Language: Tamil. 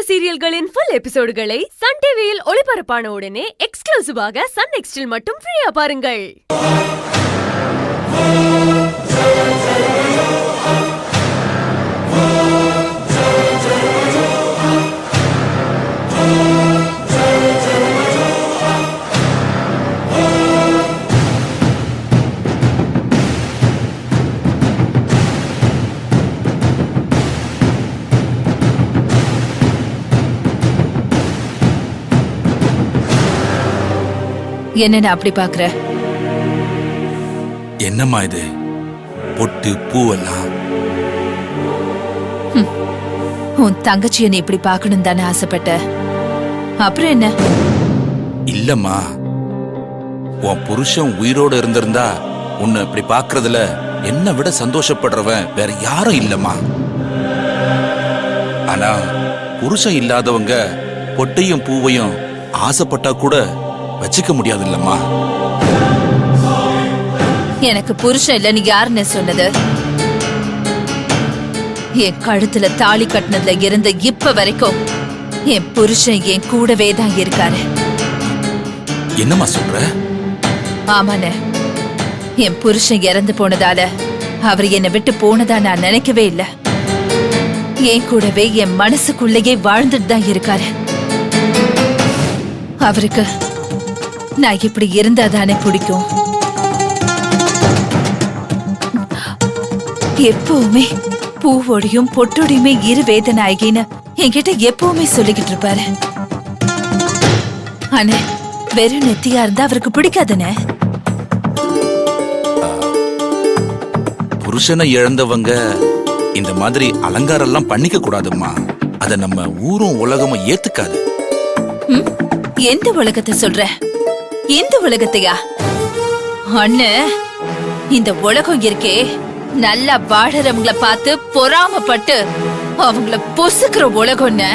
சீரியல்களின் ஃபுல் எபிசோடுகளை சன் டிவியில் ஒளிபரப்பான உடனே எக்ஸ்க்ளூசிவாக சன் நெக்ஸ்டில் மட்டும் ஃப்ரீயா பாருங்கள். என்ன அப்படி பாக்குற? என்னம்மா இது? பொட்டு பூவெல்லாம் உன் தங்கச்சிய நீ இப்படி பாக்கணும் தானே ஆசைப்பட்ட? அப்புறம் என்ன? இல்லம்மா, உன் புருஷன் உயிரோட இருந்திருந்தா உன்னை இப்படி பாக்குறதுல என்னை விட சந்தோஷப்படுறவன் வேற யாரும் இல்லம்மா. ஆனா புருஷன் இல்லாதவங்க பொட்டையும் பூவையும் ஆசைப்பட்டா கூட வச்சுக்க முடியாது இல்லம்மா. எனக்கு புருஷன் இல்ல நீ யாருன்னு சொன்னது? என் கழுத்துல தாலி கட்டினதுல இருந்த இப்ப வரைக்கும் என் புருஷன் என் கூடவே தான் இருக்காரு. என்னம்மா சொல்ற? ஆமாண்ணே, என் புருஷன் இறந்து போனதால அவர் என்னை விட்டு போனதா நான் நினைக்கவே இல்லை. என் கூடவே என் மனசுக்குள்ளேயே வாழ்ந்துட்டு தான் இருக்காரு. அவருக்கு நான் இப்படி இருந்தாதானே பிடிக்கும். எப்பவுமே பூவோடையும் பொட்டோடையுமே இரு வேதனாயின்னு என்கிட்ட எப்பவுமே சொல்லிக்கிட்டு இருப்பாரு. ஆனா வெறும் நெத்தியா இருந்தா அவருக்கு பிடிக்காதுன்னு. புருஷனை இழந்தவங்க இந்த மாதிரி அலங்காரம் எல்லாம் பண்ணிக்க கூடாதும்மா. அத நம்ம ஊரும் உலகமும் ஏத்துக்காது. எந்த உலகத்தை சொல்ற? இந்த உலகத்தையா? அண்ணன், இந்த உலகம் இருக்கே நல்லா வாழறவங்கள பார்த்து பொறாமப்பட்டு அவங்கள பொசுக்குற உலகம்னு.